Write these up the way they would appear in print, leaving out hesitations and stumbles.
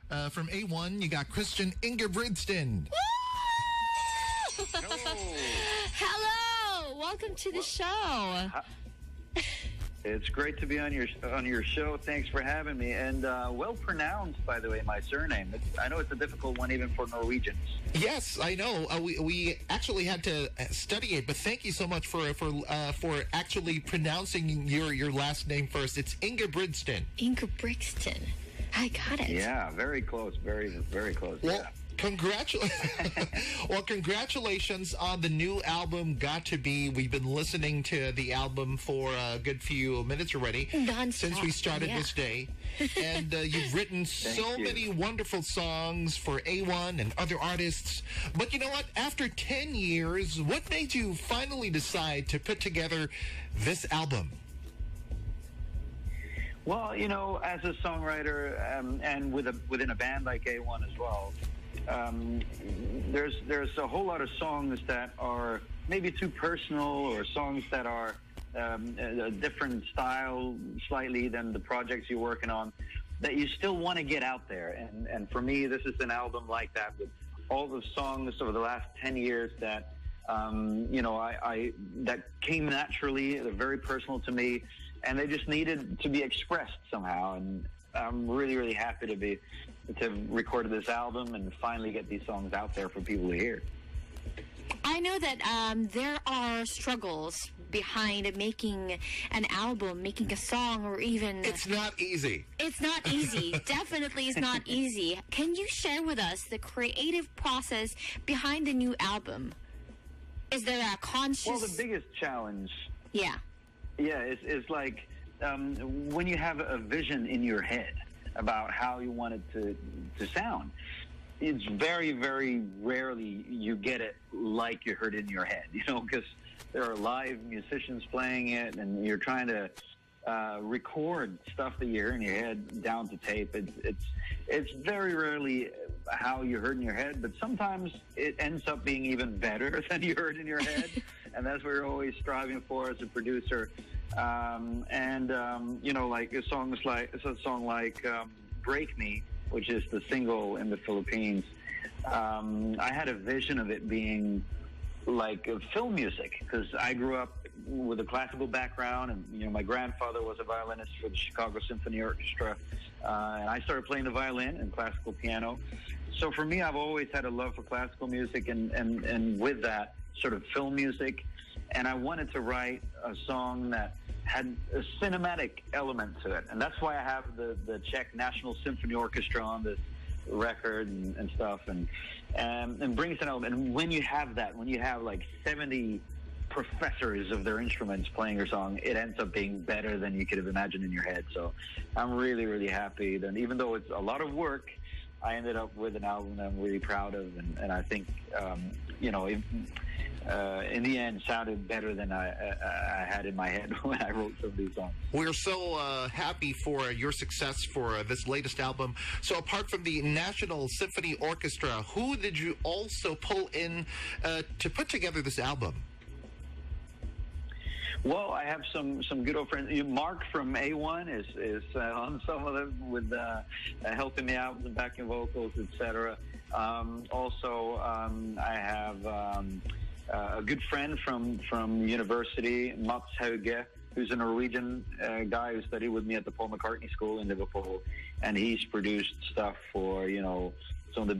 From A1, you got Christian Ingebrigtsen. Hello! Welcome to the show. It's great to be on your show. Thanks for having me. And well pronounced, by the way, my surname. I know it's a difficult one even for Norwegians. Yes, I know. We actually had to study it, but thank you so much for actually pronouncing your last name first. It's Ingebrigtsen. Ingebrigtsen. I got it. Yeah, very close. Very, very close. Well, yeah. Congratulations on the new album, Got to Be. We've been listening to the album for a good few minutes already. Since we started this day. And you've written so many wonderful songs for A1 and other artists. But you know what? After 10 years, what made you finally decide to put together this album? Well, you know, as a songwriter and within a band like A1 as well, there's a whole lot of songs that are maybe too personal, or songs that are a different style slightly than the projects you're working on, that you still want to get out there. And for me, this is an album like that, with all the songs over the last 10 years that you know, that came naturally. They're very personal to me, and they just needed to be expressed somehow. And I'm really, really happy to have recorded this album and finally get these songs out there for people to hear. I know that there are struggles behind making an album, making a song, or even... It's not easy. It's not easy. Definitely it's not easy. Can you share with us the creative process behind the new album? Is there a conscious... Well, the biggest challenge... Yeah. Yeah, it's like when you have a vision in your head about how you want it to sound, it's very, very rarely you get it like you heard it in your head, you know, because there are live musicians playing it, and you're trying to record stuff that you hear in your head down to tape. It's very rarely how you heard in your head, but sometimes it ends up being even better than you heard in your head, and that's what you're always striving for as a producer. You know, like a song like "Break Me," which is the single in the Philippines. I had a vision of it being like film music, because I grew up with a classical background, and you know, my grandfather was a violinist for the Chicago Symphony Orchestra, and I started playing the violin and classical piano. So for me, I've always had a love for classical music, and with that, sort of film music. And I wanted to write a song that had a cinematic element to it, and that's why I have the Czech National Symphony Orchestra on this record and stuff, and brings an element. And when you have that, when you have like 70 professors of their instruments playing your song, it ends up being better than you could have imagined in your head. So I'm really, really happy that even though it's a lot of work, I ended up with an album that I'm really proud of, and I think, you know, in the end, sounded better than I had in my head when I wrote some of these songs. We're so happy for your success for this latest album. So apart from the National Symphony Orchestra, who did you also pull in to put together this album? Well, I have some good old friends. Mark from A1 is on some of them with helping me out with the backing vocals, etc. Also, I have a good friend from university, Mats Hauge, who's a Norwegian guy who studied with me at the Paul McCartney School in Liverpool, and he's produced stuff for, you know, some of the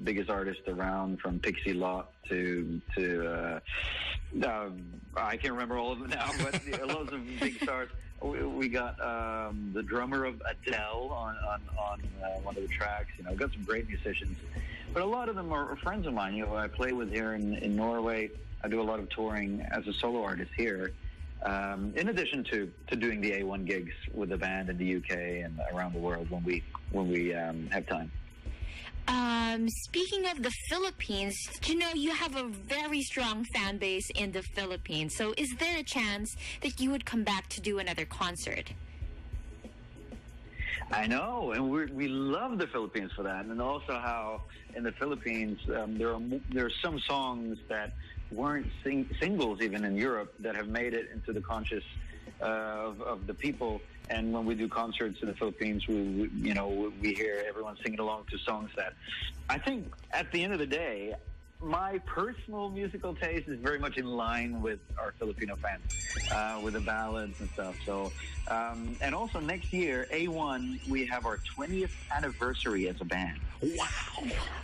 biggest artists around, from Pixie Lott to I can't remember all of them now, but loads of big stars. We got the drummer of Adele on one of the tracks. You know, we've got some great musicians, but a lot of them are friends of mine. You know, I play with here in Norway. I do a lot of touring as a solo artist here, in addition to doing the A1 gigs with the band in the UK and around the world when we have time. Speaking of the Philippines, you know, you have a very strong fan base in the Philippines. So is there a chance that you would come back to do another concert? I know, and we love the Philippines for that. And also how in the Philippines there are some songs that weren't singles even in Europe that have made it into the conscious of the people. And when we do concerts in the Philippines, we hear everyone singing along to songs that I think at the end of the day, my personal musical taste is very much in line with our Filipino fans, with the ballads and stuff. So, and also next year, A1, we have our 20th anniversary as a band. Wow.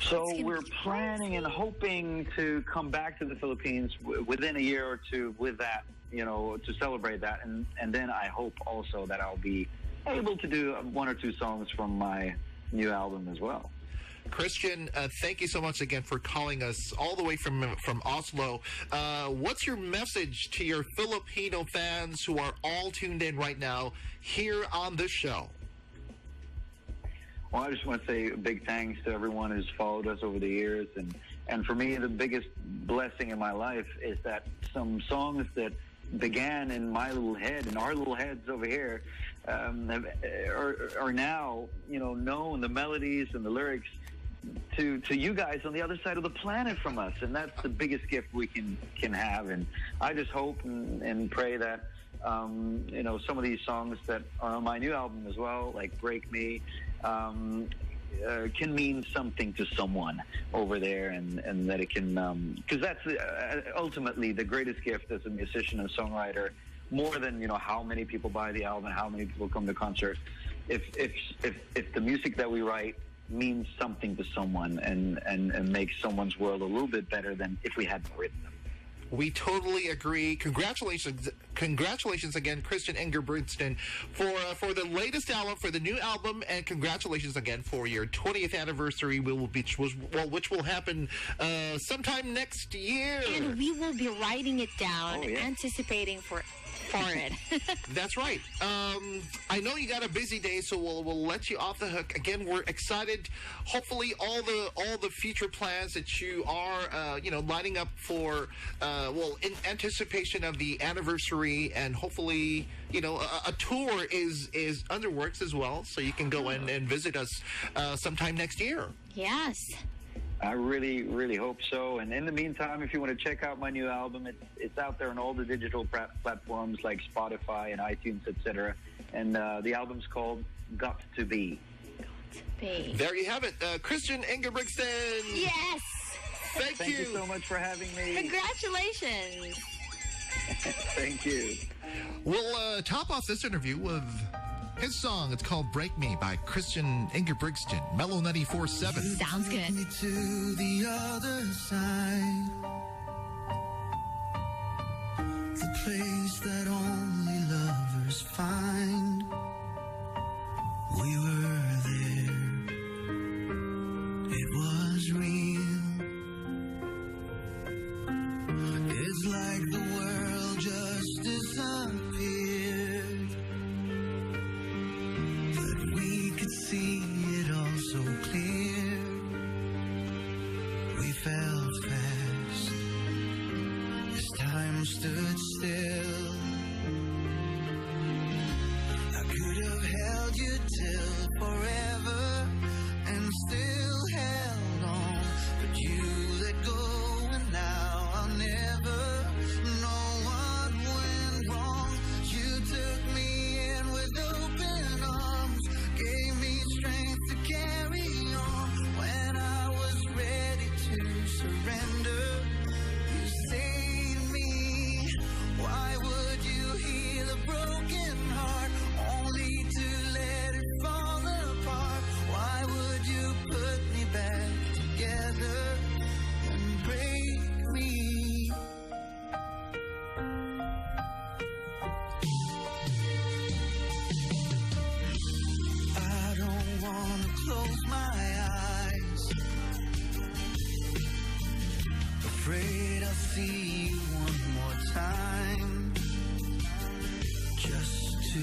So we're planning and hoping to come back to the Philippines within a year or two with that, to celebrate that. And then I hope also that I'll be able to do one or two songs from my new album as well. Christian, thank you so much again for calling us all the way from Oslo. What's your message to your Filipino fans who are all tuned in right now here on this show? Well, I just want to say a big thanks to everyone who's followed us over the years. And for me, the biggest blessing in my life is that some songs that began in my little head, in our little heads over here, are now, known, the melodies and the lyrics, to you guys on the other side of the planet from us, and that's the biggest gift we can have. And I just hope and pray that some of these songs that are on my new album as well, like "Break Me," can mean something to someone over there, and that it can, because that's ultimately the greatest gift as a musician and songwriter. More than how many people buy the album, how many people come to concerts. If the music that we write means something to someone and makes someone's world a little bit better than if we hadn't written them. We totally agree. Congratulations again, Christian Ingebrigtsen, for the latest album, for the new album, and congratulations again for your 20th anniversary, which will happen sometime next year. And we will be writing it down, anticipating for it. That's right. I know you got a busy day, so we'll let you off the hook. Again, we're excited. Hopefully, all the future plans that you are lining up for, in anticipation of the anniversary, and hopefully, a tour is under works as well, so you can go in and visit us sometime next year. Yes. I really, really hope so. And in the meantime, if you want to check out my new album, it's out there on all the digital platforms like Spotify and iTunes, etc. And the album's called Got to Be. There you have it. Christian Ingebrigtsen. Yes. Thank you so much for having me. Congratulations. Thank you. We'll top off this interview with his song. It's called Break Me by Christian Ingebrigtsen. Mellow 94.7. Sounds good. Me to the other side, the place that only lovers find. We were there. It was real. It's like the world just disappeared. See it all so clear. We felt fast as time stood still. I could have held you till forever and still held on, but you let go, and now I'll never know what went wrong. You took me in with open arms, gave me strength to carry on. When I was ready to surrender, you saved me. Why would you heal a broken heart only to let it fall apart? Why would you put me back together and break me? I don't want to close my eyes, afraid I'll see you one more time, just to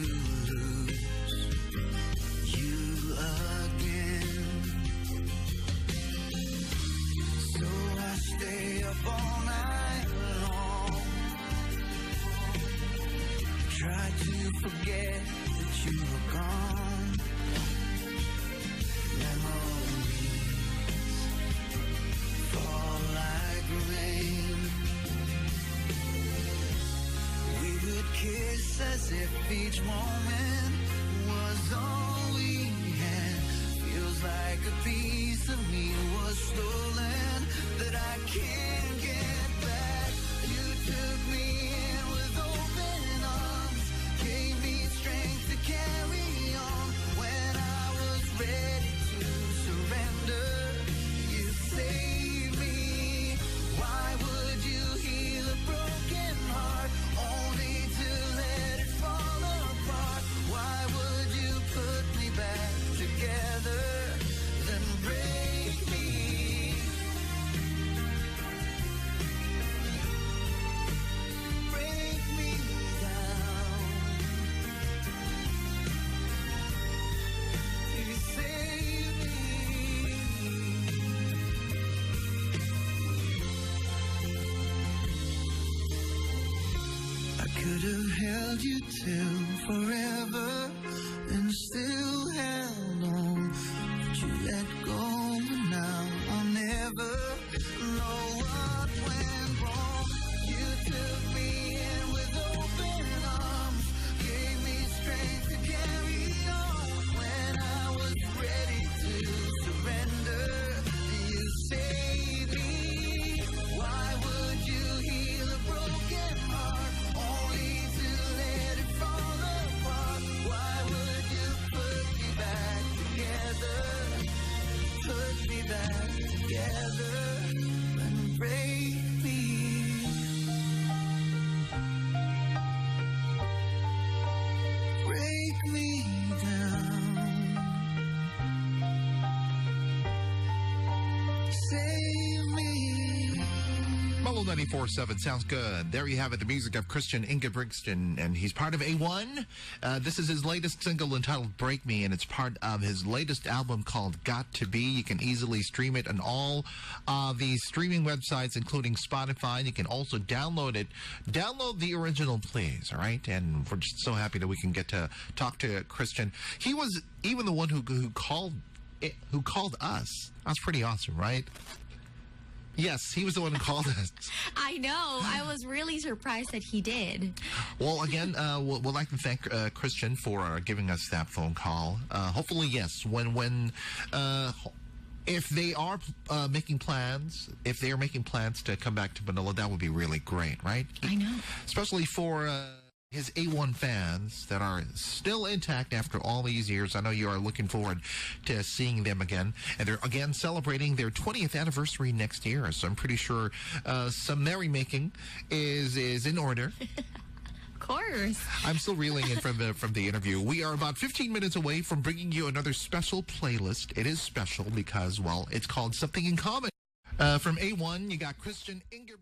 lose you again. So I stay up all night long, try to forget that you were gone. Memories fall like rain. We would kiss as if if each moment was all we had. Feels like a piece of me was stolen that I can't get back. You took me in with open arms, gave me strength to carry on. When I was ready to surrender, you saved me. Why would you heal a broken heart only to let it fall apart? Why would you put me back together, then break me? Break me down. You save me. I could have held you till forever and still held on, but you let go, and now I'll never know what went wrong. You took me in with open arms, gave me strength to carry on. When I was ready to surrender, you saved me. Why would you heal a broken heart only to let it fall apart? Why would you put me back together? Put me back together and break me. Break me down. Save me. Mellow 94.7 sounds good. There you have it, the music of Christian Ingebrigtsen, and he's part of A1. This is his latest single entitled Break Me, and it's part of his latest album called Got to Be. You can easily stream it on all the streaming websites, including Spotify. You can also download it. Download the original, please, all right? And we're just so happy that we can get to talk to Christian. He was even the one who called us. That's pretty awesome, right? Yes, he was the one who called us. I know. I was really surprised that he did. Well, again, we'd like to thank Christian for giving us that phone call. Hopefully, yes, if they are making plans, to come back to Manila, that would be really great, right? I know. Especially for his A1 fans that are still intact after all these years. I know you are looking forward to seeing them again. And they're again celebrating their 20th anniversary next year. So I'm pretty sure some merrymaking is in order. Of course. I'm still reeling in from the interview. We are about 15 minutes away from bringing you another special playlist. It is special because, well, it's called Something in Common. From A1, you got Christian Ingebrigtsen.